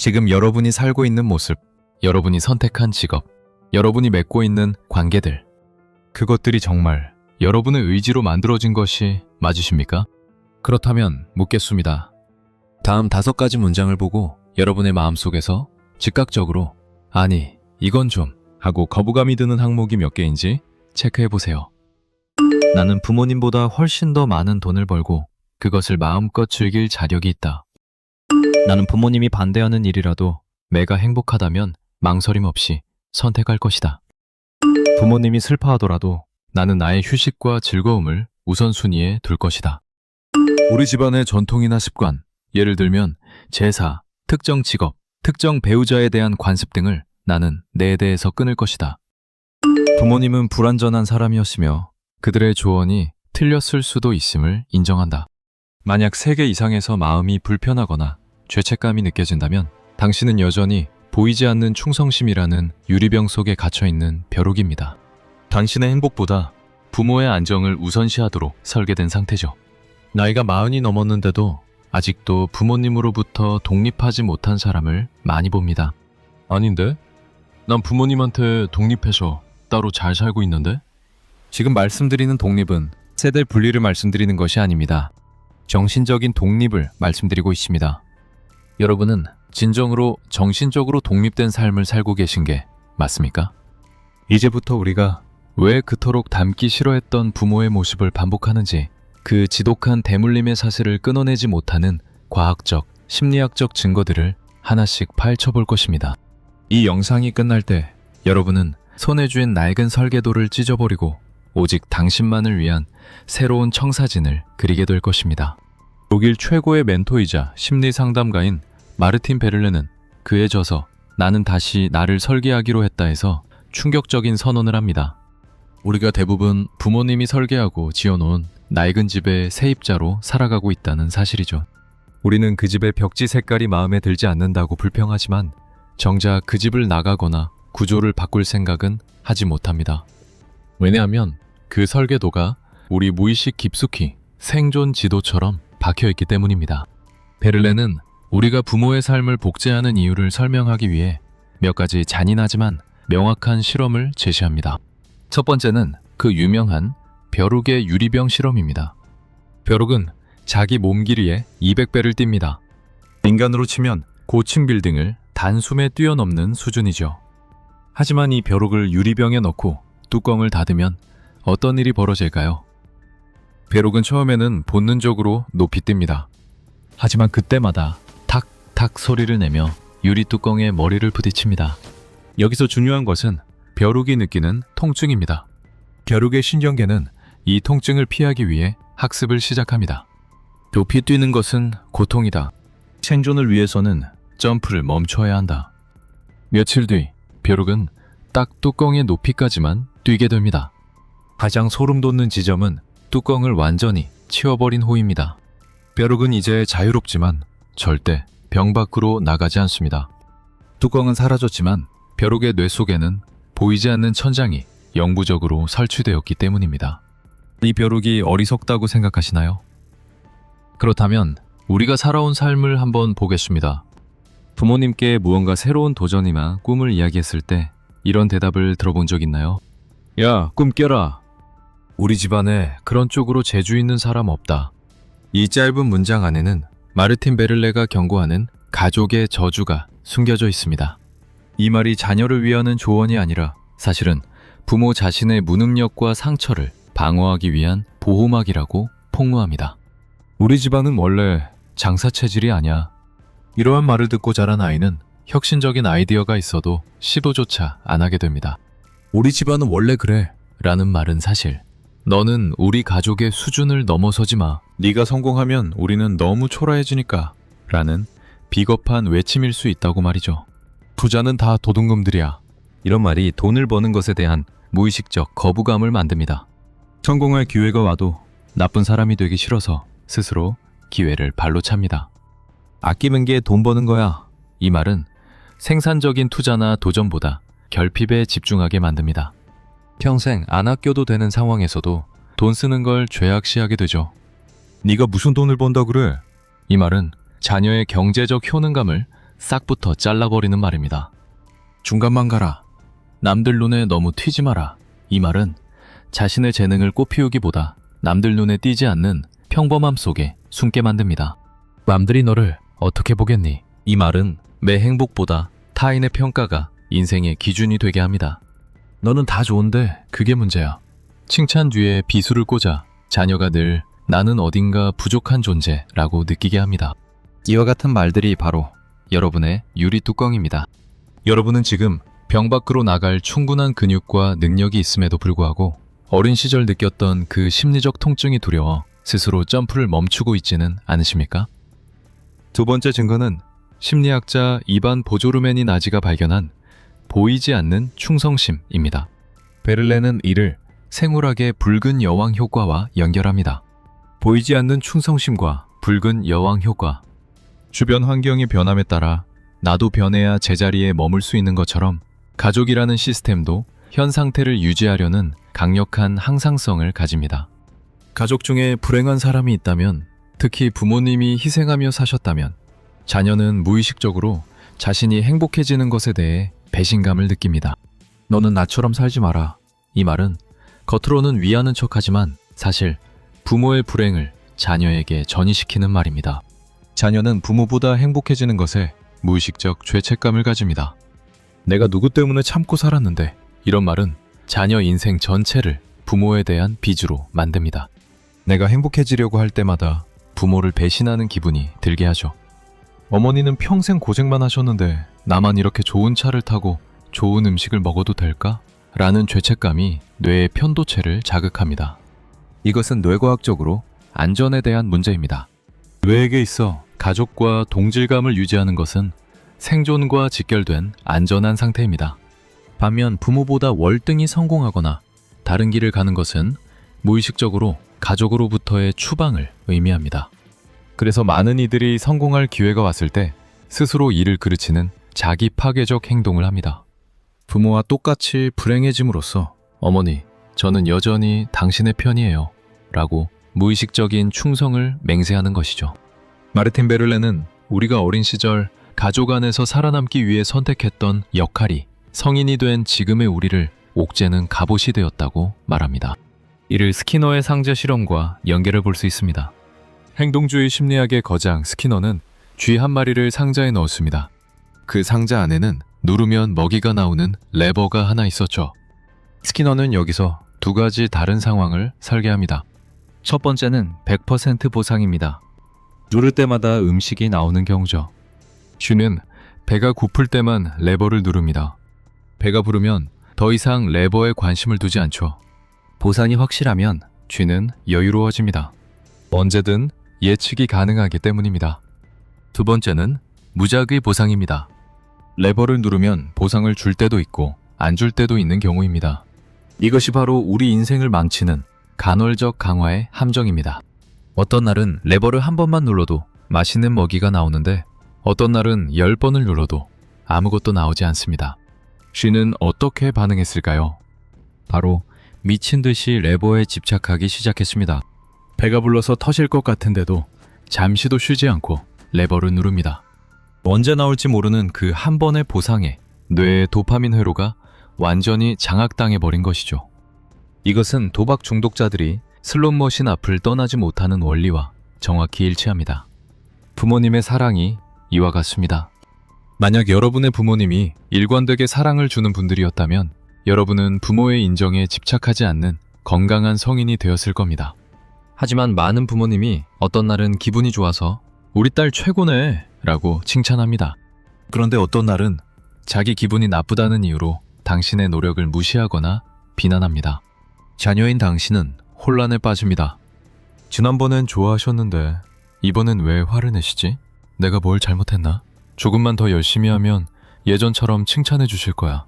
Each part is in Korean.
지금 여러분이 살고 있는 모습, 여러분이 선택한 직업, 여러분이 맺고 있는 관계들, 그것들이 정말 여러분의 의지로 만들어진 것이 맞으십니까? 그렇다면 묻겠습니다. 다음 5가지 문장을 보고 여러분의 마음속에서 즉각적으로 아니, 이건 좀 하고 거부감이 드는 항목이 몇 개인지 체크해보세요. 나는 부모님보다 훨씬 더 많은 돈을 벌고 그것을 마음껏 즐길 자력이 있다. 나는 부모님이 반대하는 일이라도 내가 행복하다면 망설임 없이 선택할 것이다. 부모님이 슬퍼하더라도 나는 나의 휴식과 즐거움을 우선순위에 둘 것이다. 우리 집안의 전통이나 습관, 예를 들면 제사, 특정 직업, 특정 배우자에 대한 관습 등을 나는 내 대에서 끊을 것이다. 부모님은 불완전한 사람이었으며 그들의 조언이 틀렸을 수도 있음을 인정한다. 만약 3개 이상에서 마음이 불편하거나 죄책감이 느껴진다면 당신은 여전히 보이지 않는 충성심이라는 유리병 속에 갇혀있는 벼룩입니다. 당신의 행복보다 부모의 안정을 우선시하도록 설계된 상태죠. 나이가 40이 넘었는데도 아직도 부모님으로부터 독립하지 못한 사람을 많이 봅니다. 아닌데? 난 부모님한테 독립해서 따로 잘 살고 있는데? 지금 말씀드리는 독립은 세대 분리를 말씀드리는 것이 아닙니다. 정신적인 독립을 말씀드리고 있습니다. 여러분은 진정으로 정신적으로 독립된 삶을 살고 계신 게 맞습니까? 이제부터 우리가 왜 그토록 닮기 싫어했던 부모의 모습을 반복하는지, 그 지독한 대물림의 사슬을 끊어내지 못하는 과학적, 심리학적 증거들을 하나씩 파헤쳐볼 것입니다. 이 영상이 끝날 때 여러분은 손에 쥔 낡은 설계도를 찢어버리고 오직 당신만을 위한 새로운 청사진을 그리게 될 것입니다. 독일 최고의 멘토이자 심리상담가인 마르틴 베를레는 그에 져서 나는 다시 나를 설계하기로 했다 해서 충격적인 선언을 합니다. 우리가 대부분 부모님이 설계하고 지어놓은 낡은 집의 세입자로 살아가고 있다는 사실이죠. 우리는 그 집의 벽지 색깔이 마음에 들지 않는다고 불평하지만 정작 그 집을 나가거나 구조를 바꿀 생각은 하지 못합니다. 왜냐하면 그 설계도가 우리 무의식 깊숙이 생존 지도처럼 박혀있기 때문입니다. 베를레는 우리가 부모의 삶을 복제하는 이유를 설명하기 위해 몇 가지 잔인하지만 명확한 실험을 제시합니다. 첫 번째는 그 유명한 벼룩의 유리병 실험입니다. 벼룩은 자기 몸 길이의 200배를 띱니다. 인간으로 치면 고층 빌딩을 단숨에 뛰어넘는 수준이죠. 하지만 이 벼룩을 유리병에 넣고 뚜껑을 닫으면 어떤 일이 벌어질까요? 벼룩은 처음에는 본능적으로 높이 뜹니다. 하지만 그때마다 탁탁 소리를 내며 유리 뚜껑에 머리를 부딪힙니다. 여기서 중요한 것은 벼룩이 느끼는 통증입니다. 벼룩의 신경계는 이 통증을 피하기 위해 학습을 시작합니다. 높이 뛰는 것은 고통이다. 생존을 위해서는 점프를 멈춰야 한다. 며칠 뒤 벼룩은 딱 뚜껑의 높이까지만 뛰게 됩니다. 가장 소름 돋는 지점은 뚜껑을 완전히 치워버린 후입니다. 벼룩은 이제 자유롭지만 절대 병 밖으로 나가지 않습니다. 뚜껑은 사라졌지만 벼룩의 뇌 속에는 보이지 않는 천장이 영구적으로 설치되었기 때문입니다. 이 벼룩이 어리석다고 생각하시나요? 그렇다면 우리가 살아온 삶을 한번 보겠습니다. 부모님께 무언가 새로운 도전이나 꿈을 이야기했을 때 이런 대답을 들어본 적 있나요? 야, 꿈 껴라. 우리 집안에 그런 쪽으로 재주 있는 사람 없다. 이 짧은 문장 안에는 마르틴 베를레가 경고하는 가족의 저주가 숨겨져 있습니다. 이 말이 자녀를 위하는 조언이 아니라 사실은 부모 자신의 무능력과 상처를 방어하기 위한 보호막이라고 폭로합니다. 우리 집안은 원래 장사 체질이 아니야. 이러한 말을 듣고 자란 아이는 혁신적인 아이디어가 있어도 시도조차 안 하게 됩니다. 우리 집안은 원래 그래 라는 말은 사실, 너는 우리 가족의 수준을 넘어서지 마. 네가 성공하면 우리는 너무 초라해지니까 라는 비겁한 외침일 수 있다고 말이죠. 부자는 다 도둑놈들이야. 이런 말이 돈을 버는 것에 대한 무의식적 거부감을 만듭니다. 성공할 기회가 와도 나쁜 사람이 되기 싫어서 스스로 기회를 발로 찹니다. 아끼는 게 돈 버는 거야. 이 말은 생산적인 투자나 도전보다 결핍에 집중하게 만듭니다. 평생 안 아껴도 되는 상황에서도 돈 쓰는 걸 죄악시하게 되죠. 네가 무슨 돈을 번다 그래? 이 말은 자녀의 경제적 효능감을 싹부터 잘라버리는 말입니다. 중간만 가라. 남들 눈에 너무 튀지 마라. 이 말은 자신의 재능을 꽃피우기보다 남들 눈에 띄지 않는 평범함 속에 숨게 만듭니다. 남들이 너를 어떻게 보겠니? 이 말은 내 행복보다 타인의 평가가 인생의 기준이 되게 합니다. 너는 다 좋은데 그게 문제야. 칭찬 뒤에 비수를 꽂아 자녀가 늘 나는 어딘가 부족한 존재라고 느끼게 합니다. 이와 같은 말들이 바로 여러분의 유리 뚜껑입니다. 여러분은 지금 병 밖으로 나갈 충분한 근육과 능력이 있음에도 불구하고 어린 시절 느꼈던 그 심리적 통증이 두려워 스스로 점프를 멈추고 있지는 않으십니까? 두 번째 증거는 심리학자 이반 보조르메니 나지가 발견한 보이지 않는 충성심입니다. 베를레는 이를 생물학의 붉은 여왕 효과와 연결합니다. 보이지 않는 충성심과 붉은 여왕 효과. 주변 환경의 변함에 따라 나도 변해야 제자리에 머물 수 있는 것처럼 가족이라는 시스템도 현 상태를 유지하려는 강력한 항상성을 가집니다. 가족 중에 불행한 사람이 있다면, 특히 부모님이 희생하며 사셨다면 자녀는 무의식적으로 자신이 행복해지는 것에 대해 배신감을 느낍니다. 너는 나처럼 살지 마라. 이 말은 겉으로는 위하는 척하지만 사실 부모의 불행을 자녀에게 전이시키는 말입니다. 자녀는 부모보다 행복해지는 것에 무의식적 죄책감을 가집니다. 내가 누구 때문에 참고 살았는데, 이런 말은 자녀 인생 전체를 부모에 대한 빚으로 만듭니다. 내가 행복해지려고 할 때마다 부모를 배신하는 기분이 들게 하죠. 어머니는 평생 고생만 하셨는데 나만 이렇게 좋은 차를 타고 좋은 음식을 먹어도 될까? 라는 죄책감이 뇌의 편도체를 자극합니다. 이것은 뇌과학적으로 안전에 대한 문제입니다. 뇌에게 있어 가족과 동질감을 유지하는 것은 생존과 직결된 안전한 상태입니다. 반면 부모보다 월등히 성공하거나 다른 길을 가는 것은 무의식적으로 가족으로부터의 추방을 의미합니다. 그래서 많은 이들이 성공할 기회가 왔을 때 스스로 이를 그르치는 자기 파괴적 행동을 합니다. 부모와 똑같이 불행해짐으로써 어머니, 저는 여전히 당신의 편이에요 라고 무의식적인 충성을 맹세하는 것이죠. 마르틴 베를레는 우리가 어린 시절 가족 안에서 살아남기 위해 선택했던 역할이 성인이 된 지금의 우리를 옥죄는 갑옷이 되었다고 말합니다. 이를 스키너의 상제 실험과 연결해 볼 수 있습니다. 행동주의 심리학의 거장 스키너는 쥐 한 마리를 상자에 넣었습니다. 그 상자 안에는 누르면 먹이가 나오는 레버가 하나 있었죠. 스키너는 여기서 두 가지 다른 상황을 설계합니다. 첫 번째는 100% 보상입니다. 누를 때마다 음식이 나오는 경우죠. 쥐는 배가 고플 때만 레버를 누릅니다. 배가 부르면 더 이상 레버에 관심을 두지 않죠. 보상이 확실하면 쥐는 여유로워집니다. 언제든 예측이 가능하기 때문입니다. 두 번째는 무작위 보상입니다. 레버를 누르면 보상을 줄 때도 있고 안 줄 때도 있는 경우입니다. 이것이 바로 우리 인생을 망치는 간헐적 강화의 함정입니다. 어떤 날은 레버를 한 번만 눌러도 맛있는 먹이가 나오는데 어떤 날은 10번을 눌러도 아무것도 나오지 않습니다. 쥐는 어떻게 반응했을까요? 바로 미친 듯이 레버에 집착하기 시작했습니다. 배가 불러서 터질 것 같은데도 잠시도 쉬지 않고 레버를 누릅니다. 언제 나올지 모르는 그 한 번의 보상에 뇌의 도파민 회로가 완전히 장악당해버린 것이죠. 이것은 도박 중독자들이 슬롯머신 앞을 떠나지 못하는 원리와 정확히 일치합니다. 부모님의 사랑이 이와 같습니다. 만약 여러분의 부모님이 일관되게 사랑을 주는 분들이었다면 여러분은 부모의 인정에 집착하지 않는 건강한 성인이 되었을 겁니다. 하지만 많은 부모님이 어떤 날은 기분이 좋아서 우리 딸 최고네 라고 칭찬합니다. 그런데 어떤 날은 자기 기분이 나쁘다는 이유로 당신의 노력을 무시하거나 비난합니다. 자녀인 당신은 혼란에 빠집니다. 지난번엔 좋아하셨는데 이번엔 왜 화를 내시지? 내가 뭘 잘못했나? 조금만 더 열심히 하면 예전처럼 칭찬해 주실 거야.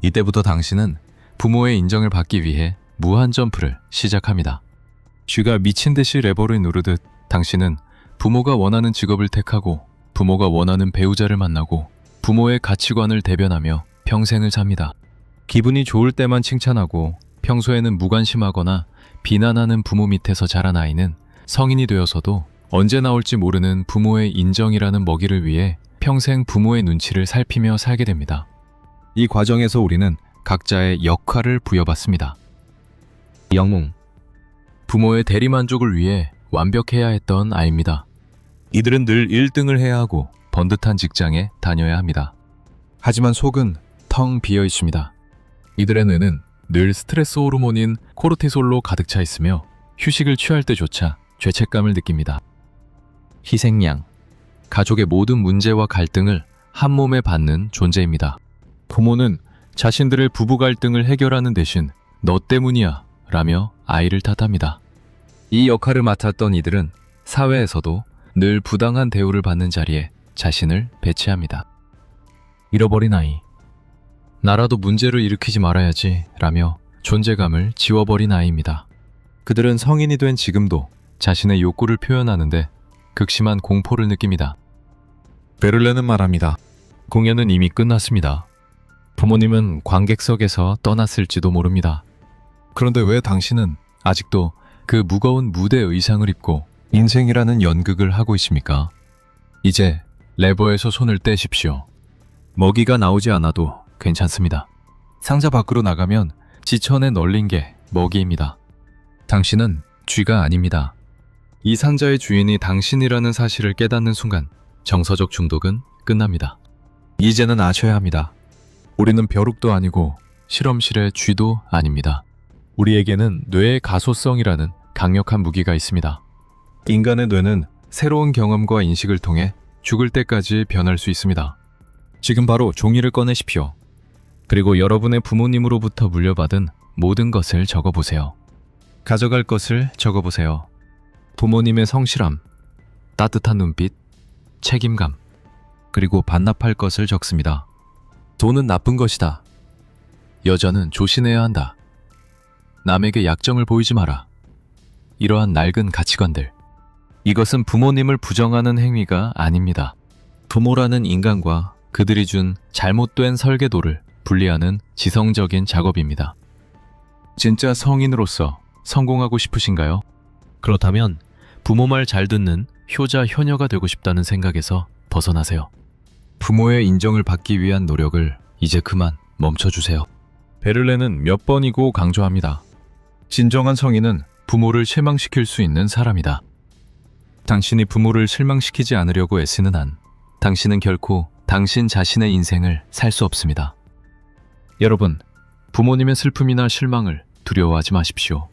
이때부터 당신은 부모의 인정을 받기 위해 무한 점프를 시작합니다. 쥐가 미친 듯이 레버를 누르듯 당신은 부모가 원하는 직업을 택하고 부모가 원하는 배우자를 만나고 부모의 가치관을 대변하며 평생을 삽니다. 기분이 좋을 때만 칭찬하고 평소에는 무관심하거나 비난하는 부모 밑에서 자란 아이는 성인이 되어서도 언제 나올지 모르는 부모의 인정이라는 먹이를 위해 평생 부모의 눈치를 살피며 살게 됩니다. 이 과정에서 우리는 각자의 역할을 부여받습니다. 영웅. 부모의 대리만족을 위해 완벽해야 했던 아이입니다. 이들은 늘 1등을 해야 하고 번듯한 직장에 다녀야 합니다. 하지만 속은 텅 비어 있습니다. 이들의 뇌는 늘 스트레스 호르몬인 코르티솔로 가득 차 있으며 휴식을 취할 때조차 죄책감을 느낍니다. 희생양. 가족의 모든 문제와 갈등을 한 몸에 받는 존재입니다. 부모는 자신들의 부부 갈등을 해결하는 대신 너 때문이야 라며 아이를 탓합니다. 이 역할을 맡았던 이들은 사회에서도 늘 부당한 대우를 받는 자리에 자신을 배치합니다. 잃어버린 아이. 나라도 문제를 일으키지 말아야지 라며 존재감을 지워버린 아이입니다. 그들은 성인이 된 지금도 자신의 욕구를 표현하는데 극심한 공포를 느낍니다. 베를레는 말합니다. 공연은 이미 끝났습니다. 부모님은 관객석에서 떠났을지도 모릅니다. 그런데 왜 당신은 아직도 그 무거운 무대 의상을 입고 인생이라는 연극을 하고 있습니까? 이제 레버에서 손을 떼십시오. 먹이가 나오지 않아도 괜찮습니다. 상자 밖으로 나가면 지천에 널린 게 먹이입니다. 당신은 쥐가 아닙니다. 이 상자의 주인이 당신이라는 사실을 깨닫는 순간 정서적 중독은 끝납니다. 이제는 아셔야 합니다. 우리는 벼룩도 아니고 실험실의 쥐도 아닙니다. 우리에게는 뇌의 가소성이라는 강력한 무기가 있습니다. 인간의 뇌는 새로운 경험과 인식을 통해 죽을 때까지 변할 수 있습니다. 지금 바로 종이를 꺼내십시오. 그리고 여러분의 부모님으로부터 물려받은 모든 것을 적어보세요. 가져갈 것을 적어보세요. 부모님의 성실함, 따뜻한 눈빛, 책임감, 그리고 반납할 것을 적습니다. 돈은 나쁜 것이다. 여자는 조심해야 한다. 남에게 약점을 보이지 마라. 이러한 낡은 가치관들. 이것은 부모님을 부정하는 행위가 아닙니다. 부모라는 인간과 그들이 준 잘못된 설계도를 분리하는 지성적인 작업입니다. 진짜 성인으로서 성공하고 싶으신가요? 그렇다면 부모 말 잘 듣는 효자 효녀가 되고 싶다는 생각에서 벗어나세요. 부모의 인정을 받기 위한 노력을 이제 그만 멈춰주세요. 베를레는 몇 번이고 강조합니다. 진정한 성인은 부모를 실망시킬 수 있는 사람이다. 당신이 부모를 실망시키지 않으려고 애쓰는 한 당신은 결코 당신 자신의 인생을 살 수 없습니다. 여러분, 부모님의 슬픔이나 실망을 두려워하지 마십시오.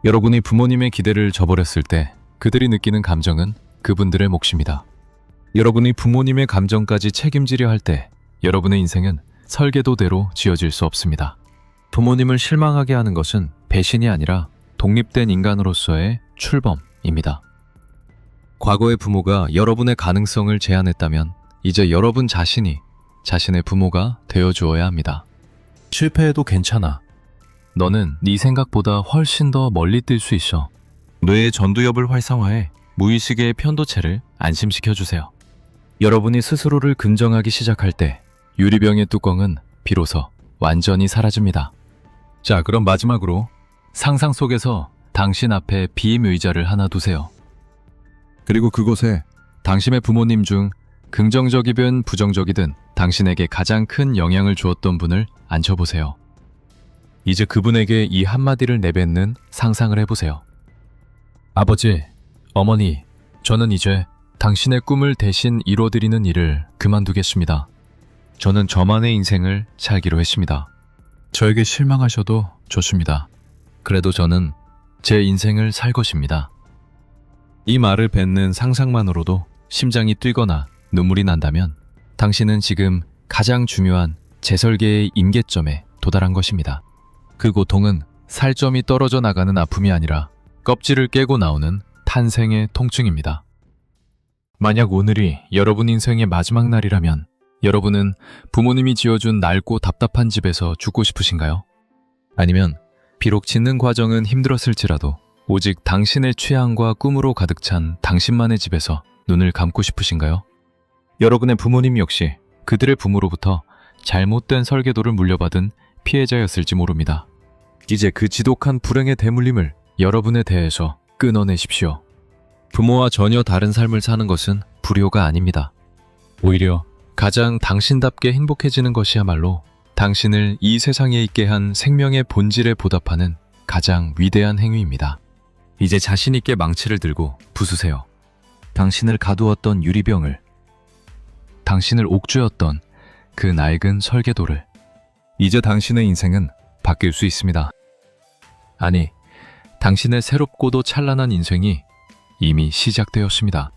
여러분이 부모님의 기대를 저버렸을 때 그들이 느끼는 감정은 그분들의 몫입니다. 여러분이 부모님의 감정까지 책임지려 할 때 여러분의 인생은 설계도대로 지어질 수 없습니다. 부모님을 실망하게 하는 것은 배신이 아니라 독립된 인간으로서의 출범입니다. 과거의 부모가 여러분의 가능성을 제한했다면 이제 여러분 자신이 자신의 부모가 되어주어야 합니다. 실패해도 괜찮아. 너는 네 생각보다 훨씬 더 멀리 뛸 수 있어. 뇌의 전두엽을 활성화해 무의식의 편도체를 안심시켜주세요. 여러분이 스스로를 긍정하기 시작할 때 유리병의 뚜껑은 비로소 완전히 사라집니다. 자, 그럼 마지막으로 상상 속에서 당신 앞에 빔 의자를 하나 두세요. 그리고 그곳에 당신의 부모님 중 긍정적이든 부정적이든 당신에게 가장 큰 영향을 주었던 분을 앉혀보세요. 이제 그분에게 이 한마디를 내뱉는 상상을 해보세요. 아버지, 어머니, 저는 이제 당신의 꿈을 대신 이뤄드리는 일을 그만두겠습니다. 저는 저만의 인생을 살기로 했습니다. 저에게 실망하셔도 좋습니다. 그래도 저는 제 인생을 살 것입니다. 이 말을 뱉는 상상만으로도 심장이 뛰거나 눈물이 난다면 당신은 지금 가장 중요한 재설계의 임계점에 도달한 것입니다. 그 고통은 살점이 떨어져 나가는 아픔이 아니라 껍질을 깨고 나오는 탄생의 통증입니다. 만약 오늘이 여러분 인생의 마지막 날이라면 여러분은 부모님이 지어준 낡고 답답한 집에서 죽고 싶으신가요? 아니면 비록 짓는 과정은 힘들었을지라도 오직 당신의 취향과 꿈으로 가득 찬 당신만의 집에서 눈을 감고 싶으신가요? 여러분의 부모님 역시 그들의 부모로부터 잘못된 설계도를 물려받은 피해자였을지 모릅니다. 이제 그 지독한 불행의 대물림을 여러분의 대에서 끊어내십시오. 부모와 전혀 다른 삶을 사는 것은 불효가 아닙니다. 오히려 가장 당신답게 행복해지는 것이야말로 당신을 이 세상에 있게 한 생명의 본질에 보답하는 가장 위대한 행위입니다. 이제 자신 있게 망치를 들고 부수세요. 당신을 가두었던 유리병을, 당신을 옥죄었던 그 낡은 설계도를. 이제 당신의 인생은 바뀔 수 있습니다. 아니, 당신의 새롭고도 찬란한 인생이 이미 시작되었습니다.